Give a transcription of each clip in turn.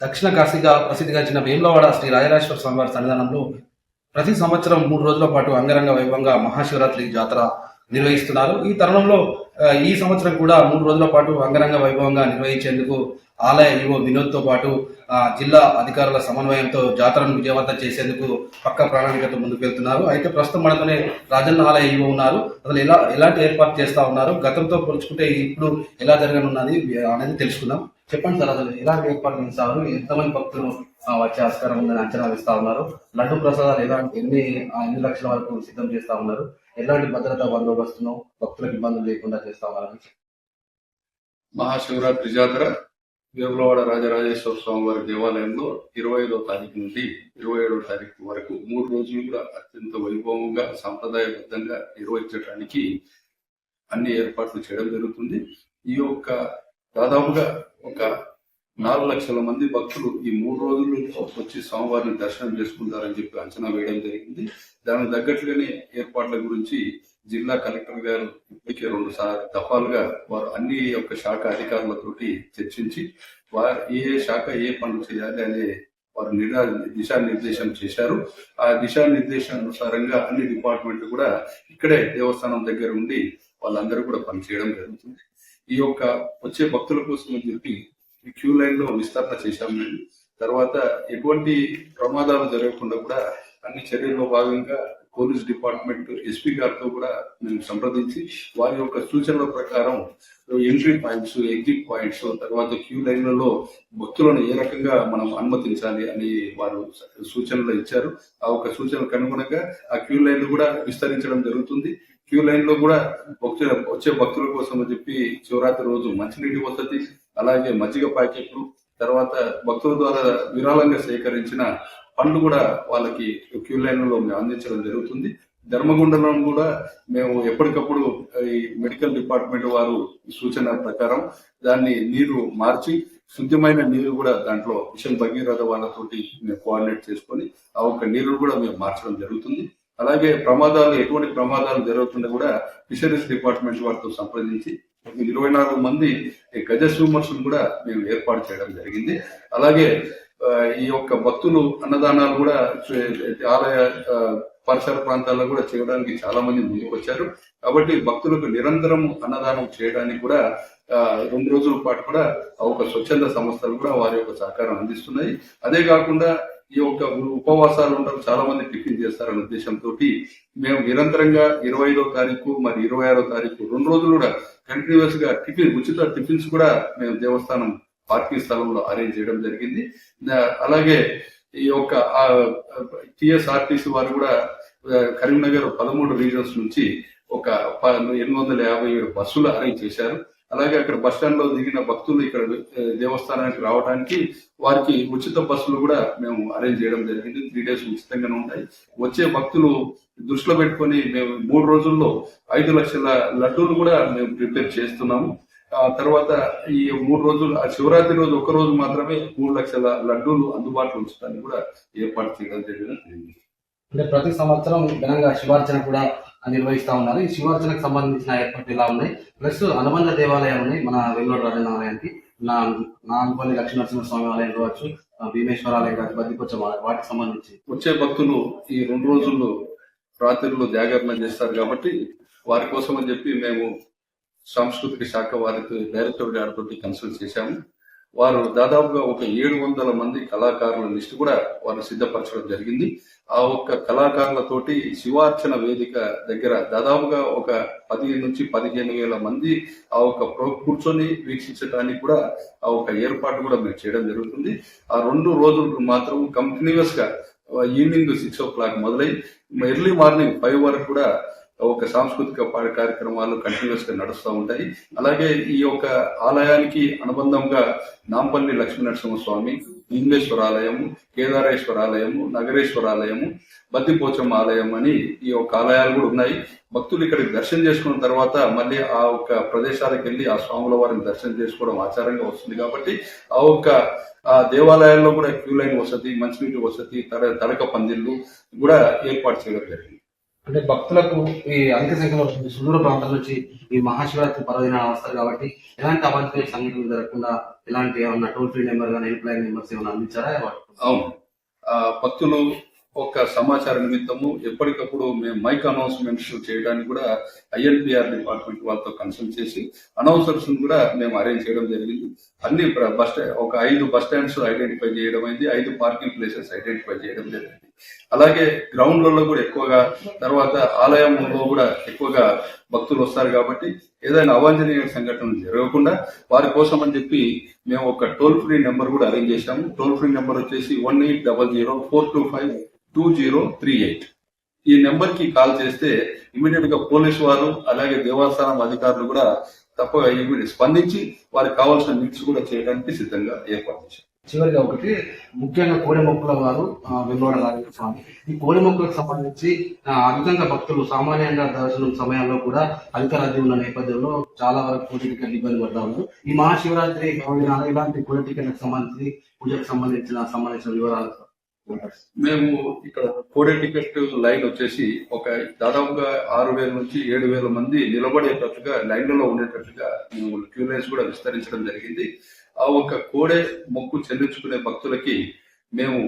దక్షిణ కాశీగా ప్రసిద్ధిగాంచిన వేములవాడ శ్రీ రాజరాజేశ్వర స్వామివారి సన్నిధానంలో ప్రతి సంవత్సరం 3 రోజుల పాటు అంగరంగ వైభవంగా మహాశివరాత్రి జాతర నిర్వహిస్తున్నారు. ఈ తరుణంలో ఈ సంవత్సరం కూడా 3 రోజుల పాటు అంగరంగ వైభవంగా నిర్వహించేందుకు ఆలయ ఈవో వినోద్తో పాటు జిల్లా అధికారుల సమన్వయంతో జాతరను విజయవంతం చేసేందుకు పక్క ప్రణాళికతో ముందుకు వెళ్తున్నారు. అయితే ప్రస్తుతం మనతోనే రాజన్న ఆలయ ఈవో ఉన్నారు. అసలు ఎలాంటి ఏర్పాటు చేస్తా ఉన్నారు, గతంతో పోల్చుకుంటే ఇప్పుడు ఎలా జరగనున్నది అనేది తెలుసుకుందాం. చెప్పండి సార్, అసలు ఎలాంటి ఏర్పాట్లు చేస్తారు, ఎంతమంది భక్తులు వచ్చే ఆస్కారం ఉందని అంచనా వేస్తా ఉన్నారు, లడ్డు ప్రసాదాలు ఎన్ని లక్షల వరకు సిద్ధం చేస్తా ఉన్నారు, ఎలాంటి భద్రతా బందోబస్తును భక్తులకు ఇబ్బందులు లేకుండా చేస్తా ఉన్నారు? మహాశివరాత్రి జాతర వేములవాడ రాజరాజేశ్వర స్వామి వారి దేవాలయంలో 25వ తారీఖు నుండి 27వ తారీఖు వరకు 3 రోజులు కూడా అత్యంత వైభవంగా సాంప్రదాయబద్ధంగా నిర్వహించడానికి అన్ని ఏర్పాట్లు చేయడం జరుగుతుంది. ఈ యొక్క దాదాపుగా ఒక 4 లక్షల మంది భక్తులు ఈ 3 రోజులు వచ్చి స్వామివారిని దర్శనం చేసుకుంటారని చెప్పి అంచనా వేయడం జరిగింది. దానికి తగ్గట్లుగానే ఏర్పాట్ల గురించి జిల్లా కలెక్టర్ గారు ఇప్పటికే 2 దఫాలుగా వారు అన్ని యొక్క శాఖ అధికారులతోటి చర్చించి వారు ఏ శాఖ ఏ పనులు చేయాలి అనే వారు దిశానిర్దేశం చేశారు. ఆ దిశానిర్దేశానుసారంగా అన్ని డిపార్ట్మెంట్లు కూడా ఇక్కడే దేవస్థానం దగ్గర ఉండి వాళ్ళందరూ కూడా పనిచేయడం జరుగుతుంది. ఈ యొక్క వచ్చే భక్తుల కోసం అని చెప్పి ఈ క్యూ లైన్ లో విస్తరణ చేశాము మేము. తర్వాత ఎటువంటి ప్రమాదాలు జరగకుండా కూడా అన్ని చర్యల్లో భాగంగా పోలీస్ డిపార్ట్మెంట్ ఎస్పీ గారితో కూడా మేము సంప్రదించి వారి యొక్క సూచనల ప్రకారం ఎంట్రీ పాయింట్స్, ఎగ్జిట్ పాయింట్స్, తర్వాత క్యూ లైన్లలో భక్తులను ఏ రకంగా మనం అనుమతించాలి అని వారు సూచనలు ఇచ్చారు. ఆ ఒక సూచనలకు అనుగుణంగా ఆ క్యూ లైన్ కూడా విస్తరించడం జరుగుతుంది. క్యూ లైన్ లో కూడా వచ్చే భక్తుల కోసం అని చెప్పి శివరాత్రి రోజు మంచినీటి వసతి, అలాగే మజ్జిగ ప్యాకెట్లు, తర్వాత భక్తుల ద్వారా విరాళంగా సేకరించిన పండ్లు కూడా వాళ్ళకి క్యూ లైన్లలో మేము అందించడం జరుగుతుంది. ధర్మగుండంలో కూడా మేము ఎప్పటికప్పుడు ఈ మెడికల్ డిపార్ట్మెంట్ వారు సూచన ప్రకారం దాన్ని నీరు మార్చి శుద్ధమైన నీరు కూడా దాంట్లో మిషన్ భగీరథ వాళ్ళతోటి మేము కోఆర్డినేట్ చేసుకొని ఆ ఒక్క నీరు కూడా మేము మార్చడం జరుగుతుంది. అలాగే ఎటువంటి ప్రమాదాలు జరుగుతున్నా కూడా ఫిషరీస్ డిపార్ట్మెంట్ వారితో సంప్రదించి 24 మంది గజ స్విమ్మర్స్ కూడా మేము ఏర్పాటు చేయడం జరిగింది. అలాగే ఈ యొక్క భక్తులు అన్నదానాలు కూడా ఆలయ పరిసర ప్రాంతాల్లో కూడా చేయడానికి చాలా మంది ముందుకు వచ్చారు. కాబట్టి భక్తులకు నిరంతరం అన్నదానం చేయడానికి కూడా 2 రోజుల పాటు కూడా ఒక స్వచ్ఛంద సంస్థలు కూడా వారి యొక్క సహకారం అందిస్తున్నాయి. అదే కాకుండా ఈ యొక్క ఉపవాసాలు ఉంటారు, చాలా మంది టిఫిన్ చేస్తారనే ఉద్దేశంతో మేము నిరంతరంగా 25వ తారీఖు మరి 26వ తారీఖు 2 రోజులు కూడా కంటిన్యూస్ గా ఉచిత టిఫిన్స్ కూడా మేము దేవస్థానం పార్కింగ్ స్థలంలో అరేంజ్ చేయడం జరిగింది. అలాగే ఈ యొక్క టిఎస్ఆర్టీసీ వారు కూడా కరీంనగర్ 13 రీజన్స్ నుంచి ఒక 857 బస్సులు అరేంజ్ చేశారు. అలాగే అక్కడ బస్ స్టాండ్ లో దిగిన భక్తులు ఇక్కడ దేవస్థానానికి రావడానికి వారికి ఉచిత బస్సులు కూడా మేము అరేంజ్ చేయడం జరిగింది. 3 days ఉచితంగానే ఉంటాయి. వచ్చే భక్తులు దృష్టిలో పెట్టుకొని మేము 3 రోజుల్లో 5 లక్షల లడ్డూలు కూడా మేము ప్రిపేర్ చేస్తున్నాము. తర్వాత ఈ 3 రోజులు శివరాత్రి రోజు ఒక రోజు మాత్రమే 3 లక్షల లడ్డూలు అందుబాటులో ఉంచడానికి కూడా ఏర్పాటు చేయడం జరిగింది. అంటే ప్రతి సంవత్సరం ఘనంగా శివార్చన కూడా నిర్వహిస్తా ఉన్నారు. ఈ శివార్చనకు సంబంధించిన ఏర్పాట్లు ఎలా ఉన్నాయి, ప్లస్ అనుబంధ దేవాలయాలు ఉన్నాయి మన వెల్లోడు రాజన్న ఆలయానికి, నాగపల్లి లక్ష్మీనరసింహ స్వామి ఆలయం కావచ్చు, భీమేశ్వర ఆలయం కావచ్చు, బద్దికొచ్చం ఆలయం, వాటికి సంబంధించి వచ్చే భక్తులు ఈ 2 రోజుల్లో రాత్రుల్లో జాగరణ చేస్తారు కాబట్టి వారి కోసం అని చెప్పి మేము సాంస్కృతిక శాఖ వారితో డైరెక్టర్ గారితో కన్సల్ట్ చేశాము. వారు దాదాపుగా ఒక 700 మంది కళాకారుల లిస్టు కూడా వారు సిద్ధపరచడం జరిగింది. ఆ ఒక్క కళాకారులతోటి శివార్చన వేదిక దగ్గర దాదాపుగా ఒక 10 నుంచి 15,000 మంది ఆ ఒక్క కూర్చొని వీక్షించడానికి కూడా ఆ ఒక్క ఏర్పాటు కూడా మేము చేయడం జరుగుతుంది. ఆ 2 రోజులు మాత్రం కంటిన్యూస్ గా ఈవినింగ్ 6 o'clock మొదలై ఎర్లీ మార్నింగ్ 5 వరకు కూడా ఒక సాంస్కృతిక కార్యక్రమాలు కంటిన్యూస్ గా నడుస్తూ ఉంటాయి. అలాగే ఈ యొక్క ఆలయానికి అనుబంధంగా నాంపల్లి లక్ష్మీనరసింహ స్వామి, భీమేశ్వర ఆలయము, కేదారేశ్వర ఆలయము, నగరేశ్వర ఆలయము, బద్దిపోచమ్మ ఆలయం అని ఈ యొక్క ఆలయాలు కూడా ఉన్నాయి. భక్తులు ఇక్కడికి దర్శనం చేసుకున్న తర్వాత మళ్ళీ ఆ ఒక్క ప్రదేశాలకు వెళ్ళి ఆ స్వాముల వారిని దర్శనం చేసుకోవడం ఆచారంగా వస్తుంది. కాబట్టి ఆ ఒక్క దేవాలయాల్లో కూడా క్యూ లైన్ వసతి, మంచినీటి వసతి, తడక పందిళ్లు కూడా ఏర్పాటు చేయడం జరిగింది. అంటే భక్తులకు ఈ అధిక సంఖ్యలో సుదూర ప్రాంతాల నుంచి ఈ మహాశివరాత్రి పర్వదినాలు వస్తారు కాబట్టి ఎలాంటి అవాంఛనీయ సంఘటనలు జరగకుండా ఎలాంటి ఏమన్నా టోల్ ఫ్రీ నెంబర్ కానీ హెల్ప్ లైన్ నెంబర్స్ ఏమైనా అందించారా? అవును. భక్తులు ఒక సమాచార నిమిత్తము ఎప్పటికప్పుడు మేము మైక్ అనౌన్స్మెంట్స్ చేయడానికి కూడా ఐఎన్పిఆర్ డిపార్ట్మెంట్ వాళ్ళతో కన్సల్ట్ చేసి అనౌన్సర్స్ కూడా మేము అరేంజ్ చేయడం జరిగింది. అన్ని ఒక 5 బస్ స్టాండ్స్ ఐడెంటిఫై చేయడం అయింది, 5 పార్కింగ్ ప్లేసెస్ ఐడెంటిఫై చేయడం జరిగింది. అలాగే గ్రౌండ్లలో కూడా ఎక్కువగా, తర్వాత ఆలయంలో కూడా ఎక్కువగా భక్తులు వస్తారు కాబట్టి ఏదైనా అవాంఛనీయ సంఘటనలు జరగకుండా వారి కోసం అని చెప్పి మేము ఒక టోల్ ఫ్రీ నెంబర్ కూడా అరేంజ్ చేశాము. టోల్ ఫ్రీ నెంబర్ వచ్చేసి 1800-425-2038. ఈ నెంబర్ కి కాల్ చేస్తే ఇమీడియట్ గా పోలీసు వారు అలాగే దేవస్థానం అధికారులు కూడా తప్ప స్పందించి వారికి కావాల్సిన నీడ్స్ కూడా చేయడానికి సిద్ధంగా ఏర్పాటు చేశారు. చివరిగా ఒకటి ముఖ్యంగా కోడి మొక్కుల వారు వెంబడ రాజేశ్వర స్వామి, ఈ కోడి మొక్కులకు సంబంధించి అధికంగా భక్తులు సామాన్యంగా దర్శనం సమయంలో కూడా అధిక రద్దీ ఉన్న నేపథ్యంలో చాలా వరకు కోడి టికెట్లు ఇబ్బంది పడతా ఉన్నారు. ఈ మహాశివరాత్రి ఇలాంటి కోడి టికెట్లకు సంబంధించి పూజకు సంబంధించిన వివరాలు మేము ఇక్కడ కోడే టికెట్ లైన్ వచ్చేసి ఒక దాదాపుగా 6,000 నుంచి 7,000 మంది నిలబడేటట్టుగా లైన్లలో ఉండేటట్టుగా మేము క్యూ లైన్స్ కూడా విస్తరించడం జరిగింది. ఆ ఒక కోడే మొక్కు చెల్లించుకునే భక్తులకి మేము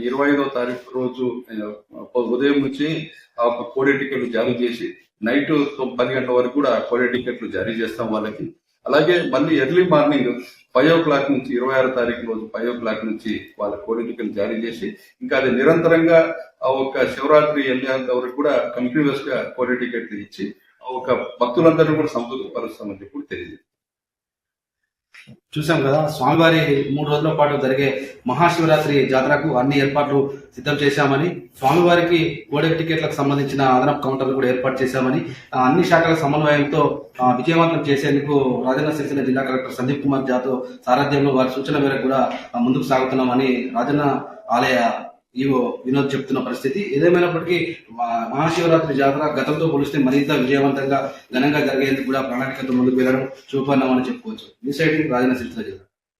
25వ తారీఖు రోజు ఉదయం నుంచి ఆ ఒక కోడే టికెట్లు జారీ చేసి నైట్ 10 గంటల వరకు కూడా కోడే టికెట్లు జారీ చేస్తాం వాళ్ళకి. అలాగే మళ్ళీ ఎర్లీ మార్నింగ్ 5 o'clock నుంచి 26వ తారీఖు రోజు 5 o'clock నుంచి వాళ్ళ కోడి టికెట్లు జారీ చేసి ఇంకా అది నిరంతరంగా ఆ ఒక శివరాత్రి వెళ్ళేంత వరకు కూడా కంటిన్యూస్ గా కోడి టికెట్లు ఇచ్చి ఆ ఒక భక్తులందరినీ కూడా సంతృప్తిపరుస్తామని చెప్పి తెలియదు. చూసాం కదా, స్వామివారి 3 రోజుల పాటు జరిగే మహాశివరాత్రి జాతరకు అన్ని ఏర్పాట్లు సిద్ధం చేశామని, స్వామివారికి కోడె టికెట్లకు సంబంధించిన అదనపు కౌంటర్లు కూడా ఏర్పాటు చేశామని, అన్ని శాఖల సమన్వయంతో విజయవంతం చేసేందుకు రాజన్న సిరిసిల్ల జిల్లా కలెక్టర్ సందీప్ కుమార్ జాదవ్ సారథ్యంలో వారి సూచన మేరకు కూడా ముందుకు సాగుతున్నామని రాజన్న ఆలయ ఈవో వినోద్ చెప్తున్న పరిస్థితి. ఏదేమైనప్పటికీ మహాశివరాత్రి జాతర గతంతో పోలిస్తే మరింత విజయవంతంగా ఘనంగా జరిగేందుకు కూడా ప్రణాళికతో ముందుకు వెళ్లడం చూపన్నామని చెప్పుకోవచ్చు. న్యూస్ 18 రాజన్న సిరిసిల్ల జిల్లా.